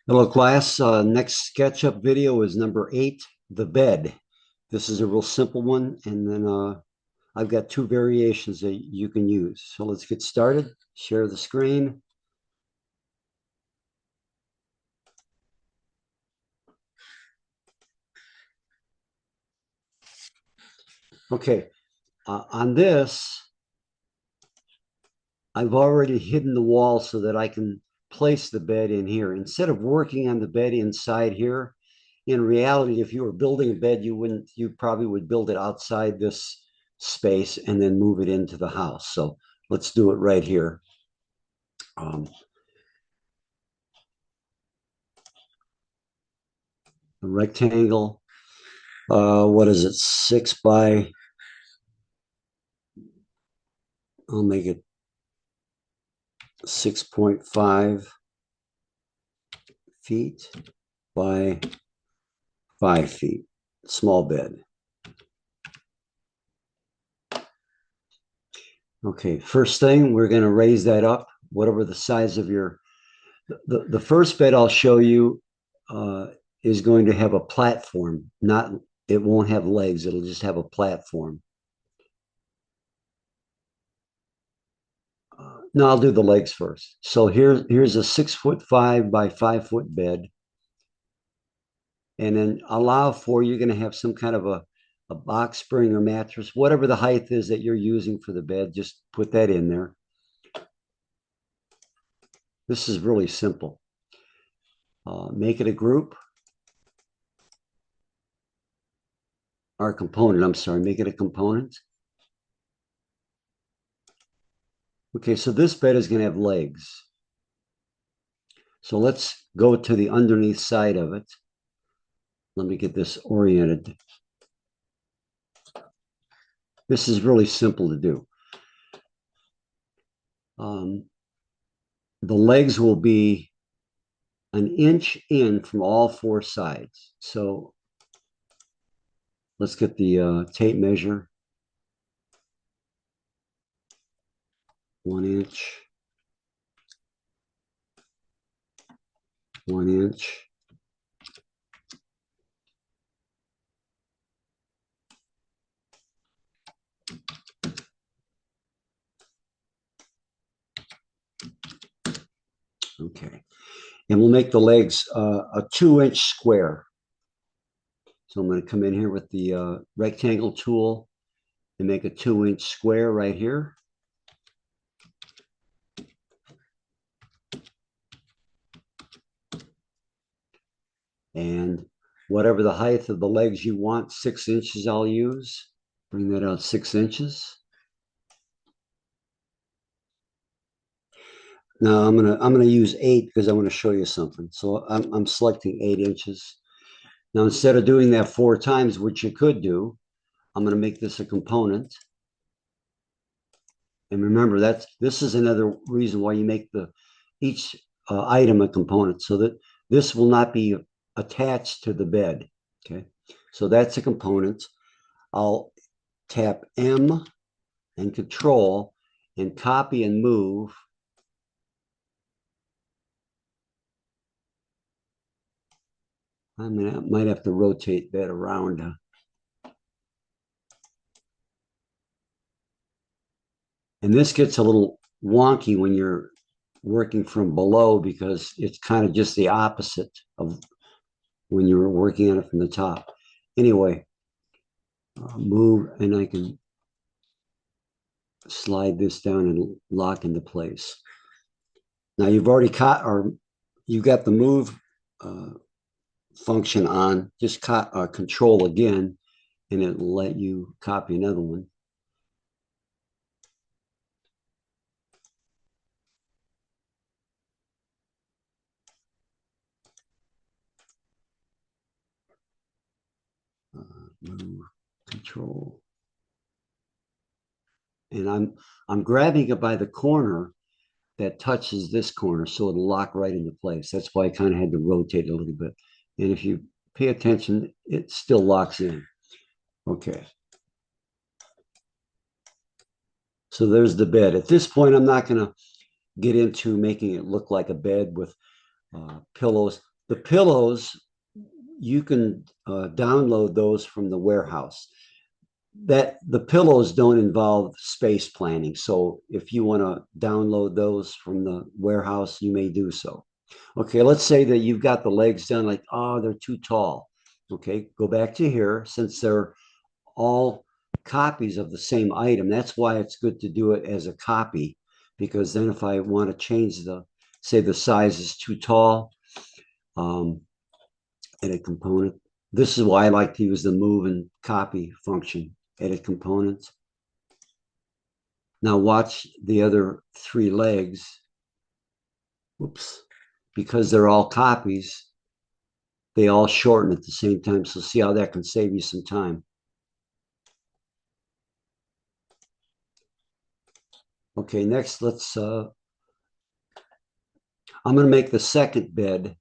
Hello, class. Next SketchUp video is number 8, the bed. This is a real simple one, and then I've got two variations that you can use. So let's get started. Share the screen. Okay, on this, I've already hidden the wall so that I can place the bed in here. Instead of working on the bed inside here, in reality, if you were building a bed, you probably would build it outside this space and then move it into the house. So let's do it right here. Um, a rectangle, what is it, I'll make it 6.5 feet by 5 feet, small bed. Okay, first thing, we're going to raise that up, whatever the size of the first bed I'll show you uh, is going to have a platform, not, it won't have legs, it'll just have a platform. No, I'll do the legs first. So here's a 6'5" by 5 foot bed. And then allow for, you're going to have some kind of a box spring or mattress, whatever the height is that you're using for the bed, just put that in there. This is really simple. Make it a group or a component. I'm sorry, make it a component. Okay, so this bed is going to have legs. So let's go to the underneath side of it. Let me get this oriented. This is really simple to do. The legs will be an inch in from all four sides. So let's get the tape measure. 1 inch, 1 inch. Okay. And we'll make the legs a 2 inch square. So I'm going to come in here with the rectangle tool and make a 2 inch square right here. And whatever the height of the legs you want, 6 inches I'll use. Bring that out 6 inches. Now I'm gonna use 8 because I want to show you something. So I'm selecting 8 inches. Now instead of doing that 4 times, which you could do, I'm gonna make this a component. And remember, this is another reason why you make each item a component, so that this will not be attached to the bed. Okay, so that's a component. I'll tap M and Control and copy and move. I might have to rotate that around. And this gets a little wonky when you're working from below because it's kind of just the opposite of when you're working on it from the top. Anyway, move and I can slide this down and lock into place. Now you've already caught, or you got the move function on. Just control again, and it'll let you copy another one. Move, control, and I'm grabbing it by the corner that touches this corner, so it'll lock right into place. That's why I kind of had to rotate a little bit. And if you pay attention, it still locks in. Okay. So there's the bed. At this point, I'm not going to get into making it look like a bed with pillows. The pillows, you can download those from the warehouse. That the pillows don't involve space planning. So if you want to download those from the warehouse, you may do so. Okay, let's say that you've got the legs done, like, oh, they're too tall. Okay, go back to here. Since they're all copies of the same item, that's why it's good to do it as a copy, because then if I want to change say the size is too tall, edit component. This is why I like to use the move and copy function, edit components. Now watch the other three legs. Oops. Because they're all copies, they all shorten at the same time. So see how that can save you some time. Okay, next I'm going to make the second bed,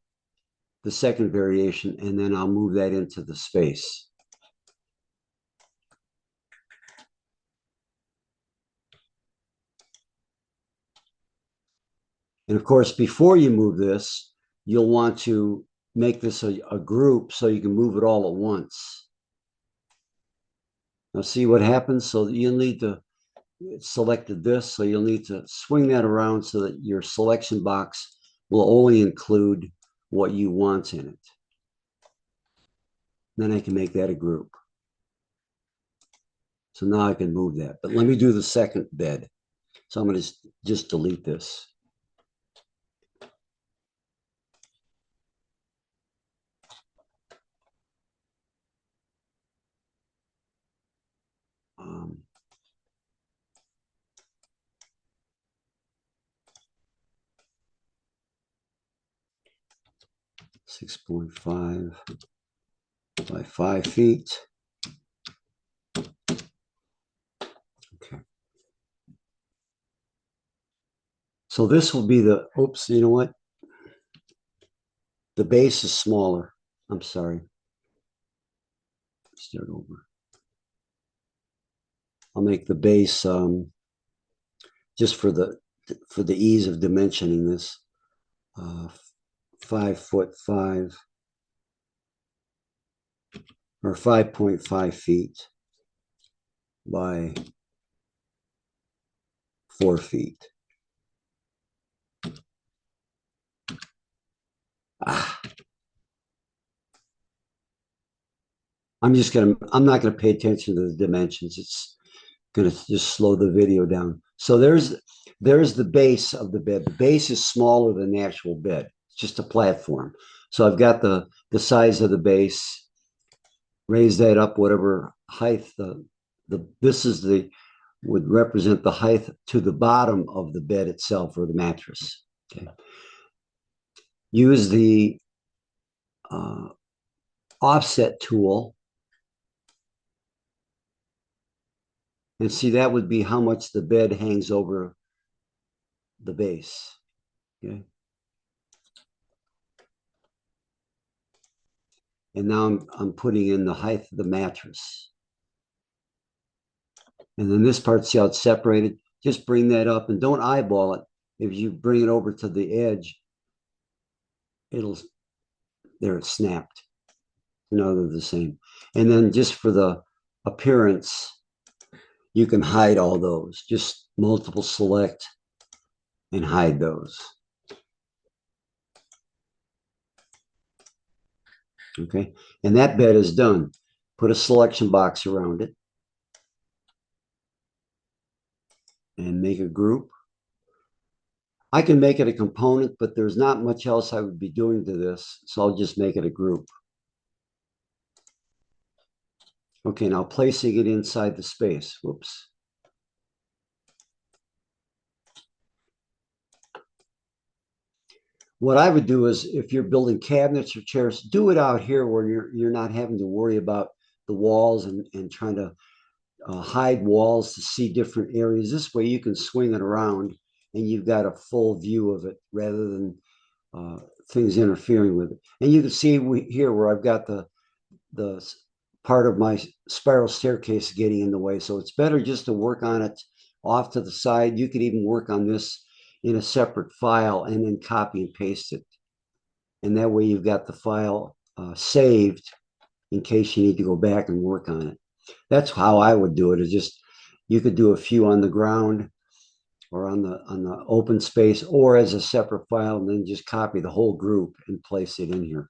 the second variation, and then I'll move that into the space. And of course, before you move this, you'll want to make this a group so you can move it all at once. Now see what happens? So you'll need to selected this, so you'll need to swing that around so that your selection box will only include what you want in it. Then I can make that a group. So now I can move that. But let me do the second bed. So I'm going to just delete this. Um, 6.5 by 5 feet. Okay. So this will be the, oops, you know what? The base is smaller. I'm sorry. Start over. I'll make the base just for the ease of dimensioning this. 5'5" or 5.5 feet by 4 feet. I'm not gonna pay attention to the dimensions. It's gonna just slow the video down. So there's the base of the bed. The base is smaller than the actual bed. It's just a platform. So I've got the size of the base. Raise that up whatever height this is would represent the height to the bottom of the bed itself, or the mattress. Okay. Use the offset tool, and see, that would be how much the bed hangs over the base. Okay. And now I'm putting in the height of the mattress. And then this part, see how it's separated? Just bring that up and don't eyeball it. If you bring it over to the edge, there it's snapped. No, they're the same. And then just for the appearance, you can hide all those. Just multiple select and hide those. Okay, and that bed is done. Put a selection box around it and make a group. I can make it a component, but there's not much else I would be doing to this, so I'll just make it a group. Okay, now placing it inside the space. Whoops. What I would do is, if you're building cabinets or chairs, do it out here where you're not having to worry about the walls and trying to hide walls to see different areas. This way you can swing it around and you've got a full view of it rather than things interfering with it. And you can see here where I've got the part of my spiral staircase getting in the way. So it's better just to work on it off to the side. You could even work on this in a separate file and then copy and paste it. And that way you've got the file saved in case you need to go back and work on it. That's how I would do it. Is just you could do a few on the ground or on the open space or as a separate file, and then just copy the whole group and place it in here.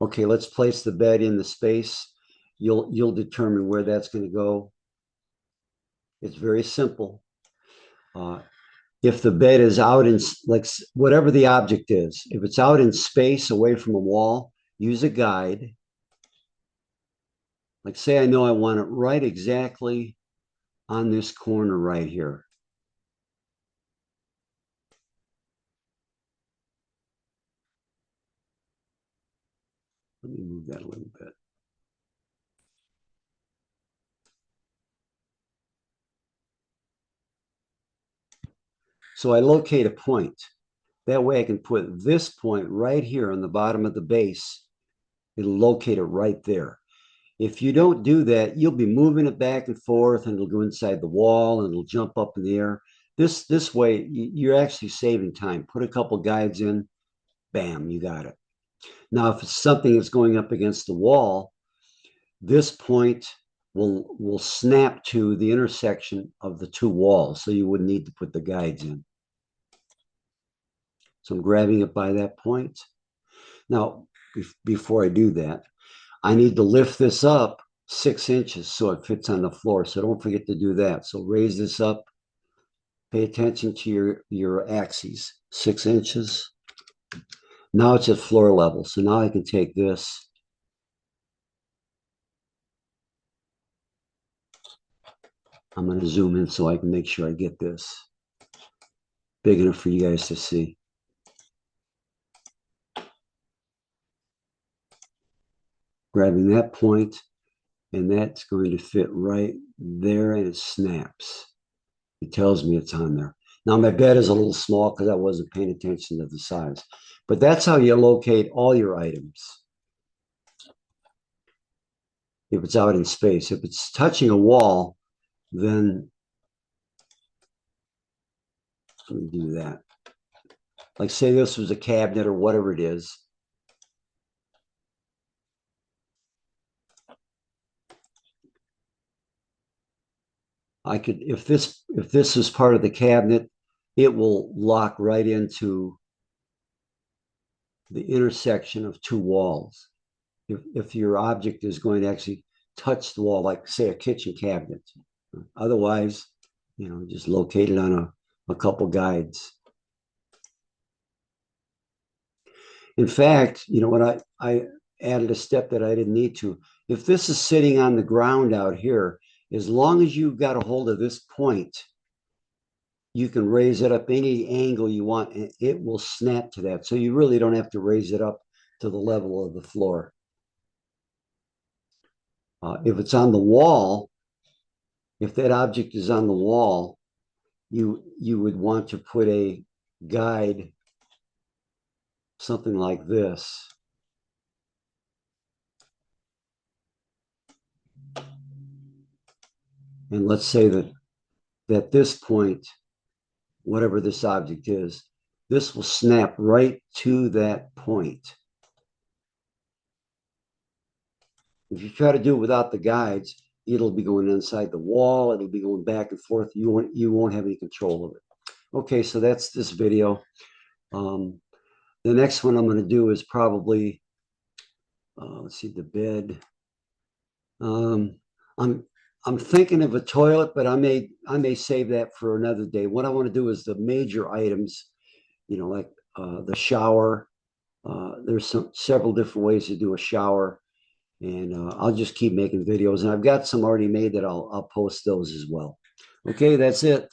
Okay, let's place the bed in the space. You'll determine where that's going to go. It's very simple. If the bed is out in, like, whatever the object is, if it's out in space away from a wall, use a guide. Like, say I know I want it right exactly on this corner right here. Let me move that a little bit. So I locate a point. That way I can put this point right here on the bottom of the base. It'll locate it right there. If you don't do that, you'll be moving it back and forth, and it'll go inside the wall, and it'll jump up in the air. This way, you're actually saving time. Put a couple guides in, bam, you got it. Now, if it's something that's going up against the wall, this point will snap to the intersection of the two walls, so you wouldn't need to put the guides in. So I'm grabbing it by that point. Now, before I do that, I need to lift this up 6 inches so it fits on the floor. So don't forget to do that. So raise this up. Pay attention to your axes. 6 inches. Now it's at floor level. So now I can take this. I'm going to zoom in so I can make sure I get this big enough for you guys to see. Grabbing that point, and that's going to fit right there, and it snaps. It tells me it's on there. Now my bed is a little small because I wasn't paying attention to the size, but that's how you locate all your items. If it's out in space, if it's touching a wall, then let me do that. Like, say this was a cabinet or whatever it is. I could, if this is part of the cabinet, it will lock right into the intersection of two walls. If your object is going to actually touch the wall, like say a kitchen cabinet. Otherwise, just locate it on a couple guides. In fact, you know what, I added a step that I didn't need to. If this is sitting on the ground out here, as long as you've got a hold of this point, you can raise it up any angle you want, and it will snap to that. So you really don't have to raise it up to the level of the floor. If it's on the wall, if that object is on the wall, you would want to put a guide, something like this. And let's say that this point, whatever this object is, this will snap right to that point. If you try to do it without the guides, it'll be going inside the wall. It'll be going back and forth. You won't have any control of it. Okay, so that's this video. The next one I'm going to do is probably, let's see, the bed. I'm thinking of a toilet, but I may save that for another day. What I want to do is the major items, like the shower. There's several different ways to do a shower. And I'll just keep making videos, and I've got some already made that I'll post those as well. Okay, that's it.